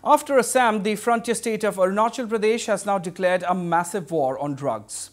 After Assam, the frontier state of Arunachal Pradesh has now declared a massive war on drugs.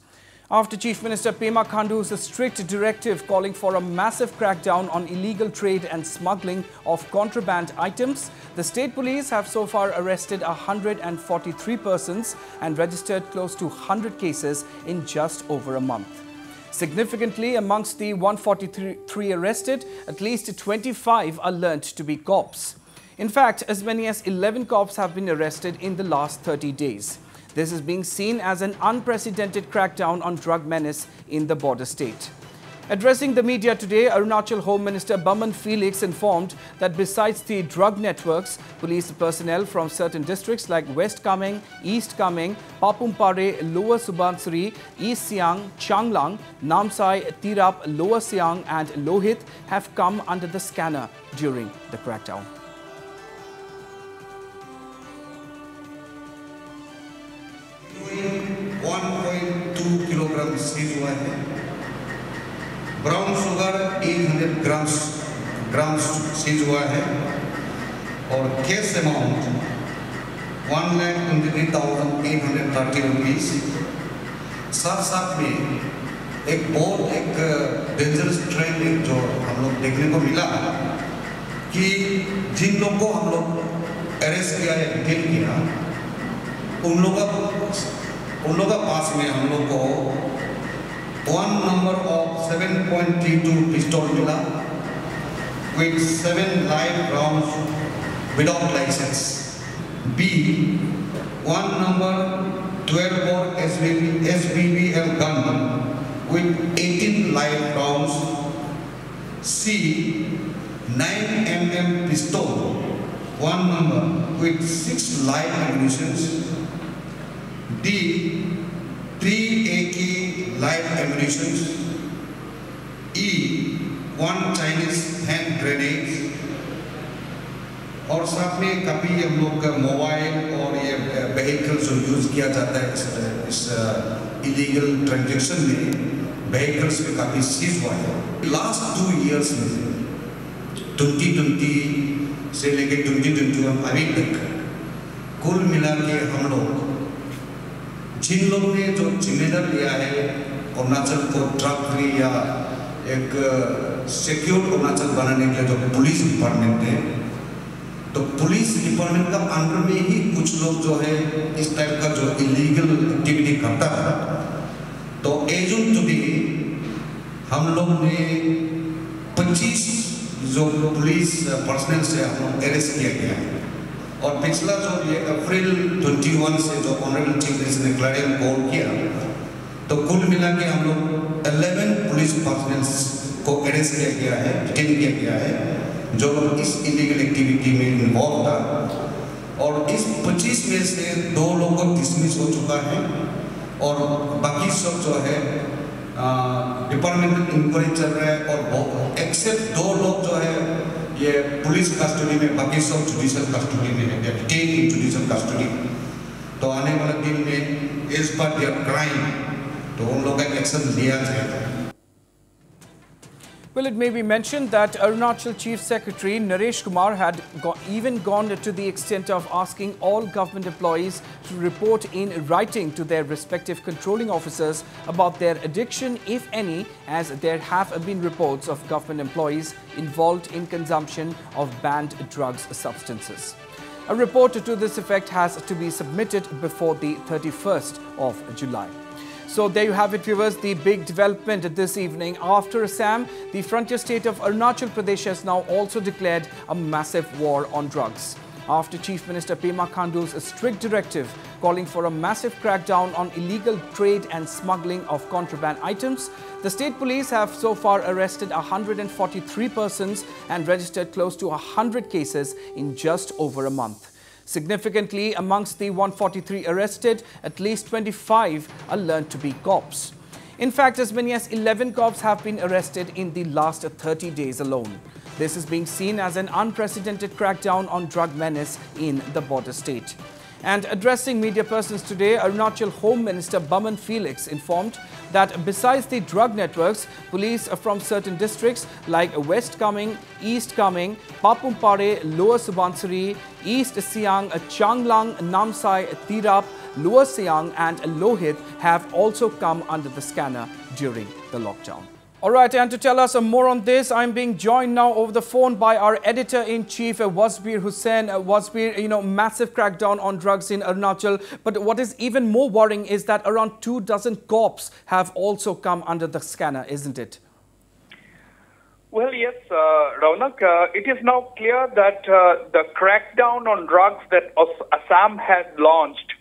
After Chief Minister Pema Khandu's strict directive calling for a massive crackdown on illegal trade and smuggling of contraband items, the state police have so far arrested 143 persons and registered close to 100 cases in just over a month. Significantly, amongst the 143 arrested, at least 25 are learnt to be cops. In fact, as many as 11 cops have been arrested in the last 30 days. This is being seen as an unprecedented crackdown on drug menace in the border state. Addressing the media today, Arunachal Home Minister Baman Felix informed that besides the drug networks, police personnel from certain districts like West Kameng, East Kameng, Papumpare, Lower Subansuri, East Siang, Changlang, Namsai, Tirap, Lower Siang and Lohit have come under the scanner during the crackdown. Seize हुआ है, brown sugar 800 grams seize हुआ है और case amount 1,23,830 rupees. साथ में एक dangerous trend जो हम लोग देखने को मिला कि जिन लोग को हम लोग अरेस्ट किया या डिटेन किया, उन लोगों का पास में हम लोग को 1 number of 7.32 pistol मिला with 7 live rounds without license. B 1 number 12 bore SBBL gun with 18 live rounds. C 9 mm pistol 1 number with 6 live ammunitions. D 3 AK live ammunition. E 1 Chinese hand grenades. और साथ में काफी हम लोग का mobile और ये व्हीकल जो यूज किया जाता है इस इलीगल ट्रांजैक्शन में, व्हीकल्स में काफी सीज हुआ है। लास्ट 2 इयर्स में 2020 से लेकर 2021 अभी तक कुल मिला के हम लोग जिन लोगों ने जो जिम्मेदार लिया है अरुणाचल को ड्रग फ्री या एक सिक्योर अरुणाचल बनाने के लिए जो पुलिस डिपार्टमेंट है, तो पुलिस डिपार्टमेंट का अंडर में ही कुछ लोग जो है इस टाइप का जो इलीगल एक्टिविटी करता था, तो एजुन टू बी हम लोग ने 25 जो पुलिस पर्सनल से हम लोग अरेस्ट किया गया है। और पिछला जो ये अप्रैल 21 से जो ऑनरेबल चीफ मिनिस्टर ने क्लैरियन कॉल किया, तो कुल मिला के हम लोग 11 पुलिस पर्सनल को अरेस्ट किया गया है, डिटेन किया गया है, जो इस इलीगल एक्टिविटी में इन्वॉल्व था। और इस 25 में से 2 लोगों को डिसमिस हो चुका है और बाकी सब जो है डिपार्टमेंटल इंक्वायरी चल रहा है और एक्सेप्ट 2 लोग जो है ये पुलिस कस्टडी में, बाकी सब जुडिशियल कस्टडी में है, डिटेन इन जुडिशियल कस्टडी। तो आने वाले दिन में एज पर देयर क्राइम तो उन लोगों का एक्शन लिया जाएगा। Well, it may be mentioned that Arunachal Chief Secretary Naresh Kumar had even gone to the extent of asking all government employees to report in writing to their respective controlling officers about their addiction, if any, as there have been reports of government employees involved in consumption of banned drugs substances. A report to this effect has to be submitted before the 31st of July. So there you have it, viewers, the big development this evening. After Assam, the frontier state of Arunachal Pradesh has now also declared a massive war on drugs. After Chief Minister Pema Khandu's strict directive calling for a massive crackdown on illegal trade and smuggling of contraband items, the state police have so far arrested 143 persons and registered close to 100 cases in just over a month. Significantly, amongst the 143 arrested, at least 25 are learnt to be cops. In fact, as many as 11 cops have been arrested in the last 30 days alone. This is being seen as an unprecedented crackdown on drug menace in the border state. And addressing media persons today, Arunachal Home Minister Baman Felix informed that besides the drug networks, police from certain districts like West Kameng, East Kameng, Papumpare, Lower Subansiri, East Siang, Changlang, Namsai, Tirap, Lower Siang and Lohit have also come under the scanner during the lockdown. All right, and to tell us more on this, I'm being joined now over the phone by our editor-in-chief, Wasbir Hussain. Wasbir, massive crackdown on drugs in Arunachal. But what is even more worrying is that around 24 cops have also come under the scanner, isn't it? Well, yes, Raunak, it is now clear that the crackdown on drugs that Assam had launched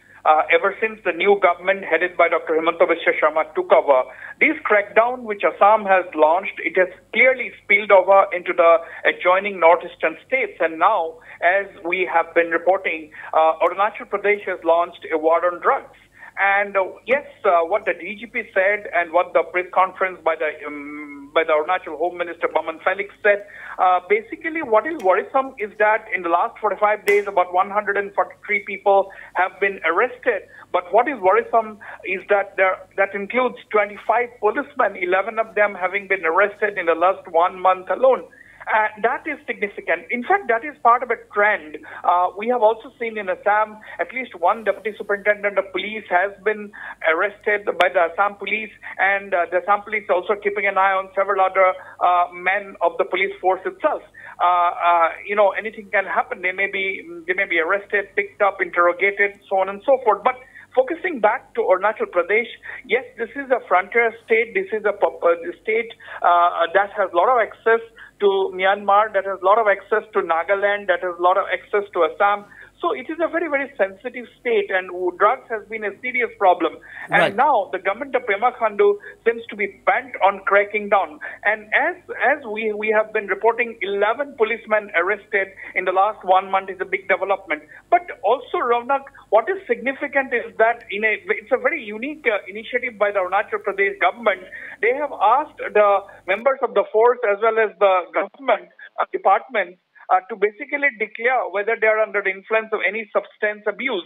ever since the new government headed by Dr. Himanta Biswa Sharma took over, this crackdown which Assam has launched, it has clearly spilled over into the adjoining northeastern states. And now, as we have been reporting, Arunachal Pradesh has launched a war on drugs. And yes, what the DGP said and what the press conference by the Arunachal Home Minister Baman Felix said, basically what is worrisome is that in the last 45 days, about 143 people have been arrested. But what is worrisome is that that includes 25 policemen, 11 of them having been arrested in the last 1 month alone. That is significant. In fact, that is part of a trend. We have also seen in Assam, at least one deputy superintendent of police has been arrested by the Assam police, and the Assam police also keeping an eye on several other men of the police force itself. Anything can happen. They may be arrested, picked up, interrogated, so on and so forth. But focusing back to Arunachal Pradesh, yes, this is a frontier state. This is a state that has a lot of access to Myanmar, that has a lot of access to Nagaland, that has a lot of access to Assam. So it is a very, very sensitive state, and drugs has been a serious problem. And right. Now the government of Pema Khandu seems to be bent on cracking down. And as we have been reporting, 11 policemen arrested in the last 1 month is a big development. But also, Raunak, what is significant is that it's a very unique initiative by the Arunachal Pradesh government. They have asked the members of the force as well as the government departments to basically declare whether they are under the influence of any substance abuse.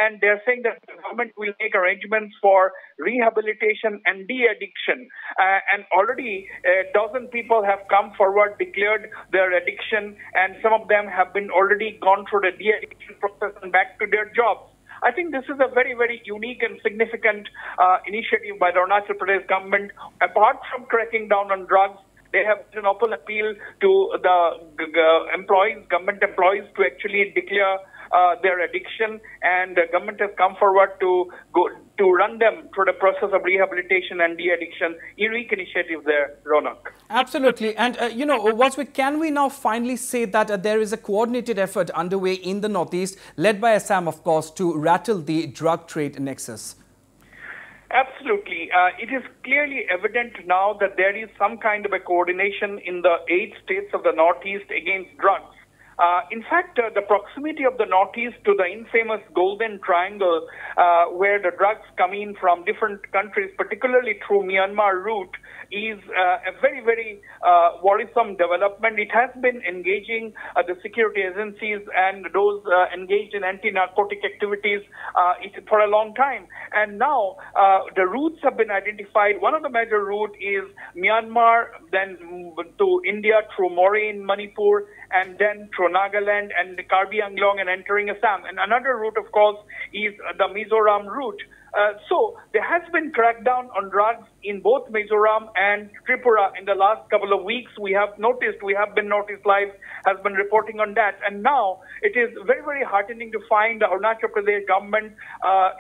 And they're saying that the government will make arrangements for rehabilitation and de-addiction. And already a dozen people have come forward, declared their addiction, and some of them have been already gone through the de-addiction process and back to their jobs. I think this is a very, very unique and significant initiative by the Arunachal Pradesh government. Apart from cracking down on drugs, they have an open appeal to the government employees to actually declare their addiction, and the government has come forward to run them through the process of rehabilitation and de-addiction. Unique initiative there, Ronak. Absolutely. And, Wasbir, can we now finally say that there is a coordinated effort underway in the Northeast, led by Assam, of course, to rattle the drug trade nexus? Absolutely. It is clearly evident now that there is some kind of a coordination in the 8 states of the Northeast against drugs. In fact, the proximity of the Northeast to the infamous Golden Triangle, where the drugs come in from different countries, particularly through Myanmar route, is a very, very worrisome development. It has been engaging the security agencies and those engaged in anti-narcotic activities for a long time. And now the routes have been identified. One of the major routes is Myanmar, then to India through Moreh in Manipur, and then through Nagaland and the Karbi Anglong and entering Assam. And another route, of course, is the Mizoram route. So there has been crackdown on drugs in both Mizoram and Tripura in the last couple of weeks. We have been noticed live, has been reporting on that. And now it is very, very heartening to find the Arunachal Pradesh government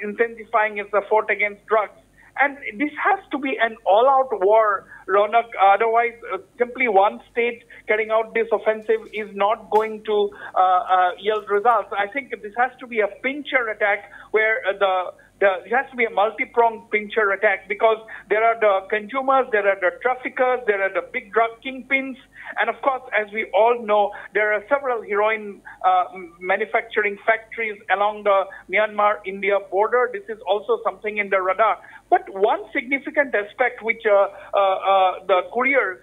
intensifying its effort against drugs. And this has to be an all-out war, Ronak. Otherwise, simply one state carrying out this offensive is not going to yield results. I think this has to be a pincher attack where it has to be a multi-pronged pincher attack, because there are the consumers, there are the traffickers, there are the big drug kingpins, and of course, as we all know, there are several heroin manufacturing factories along the Myanmar-India border. This is also something in the radar. But one significant aspect which the couriers,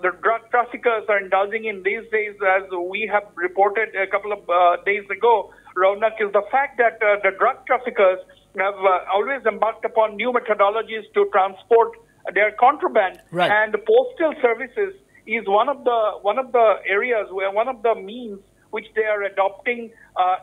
the drug traffickers are indulging in these days, as we have reported a couple of days ago, Raunak, is the fact that the drug traffickers have always embarked upon new methodologies to transport their contraband, Right. and the postal services is one of the areas where one of the means which they are adopting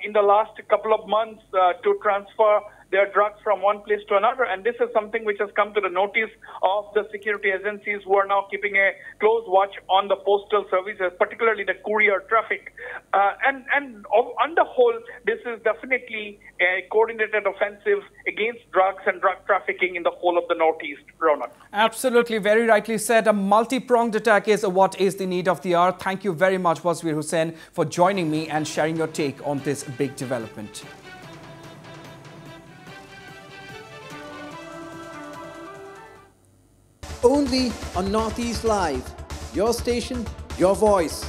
in the last couple of months to transfer their drugs from one place to another. And this is something which has come to the notice of the security agencies, who are now keeping a close watch on the postal services, particularly the courier traffic. And on the whole, this is definitely a coordinated offensive against drugs and drug trafficking in the whole of the Northeast, Ronak. Absolutely, very rightly said. A multi-pronged attack is what is the need of the hour. Thank you very much, Wasir Hussain, for joining me and sharing your take on this big development. Only on Northeast Live. Your station, your voice.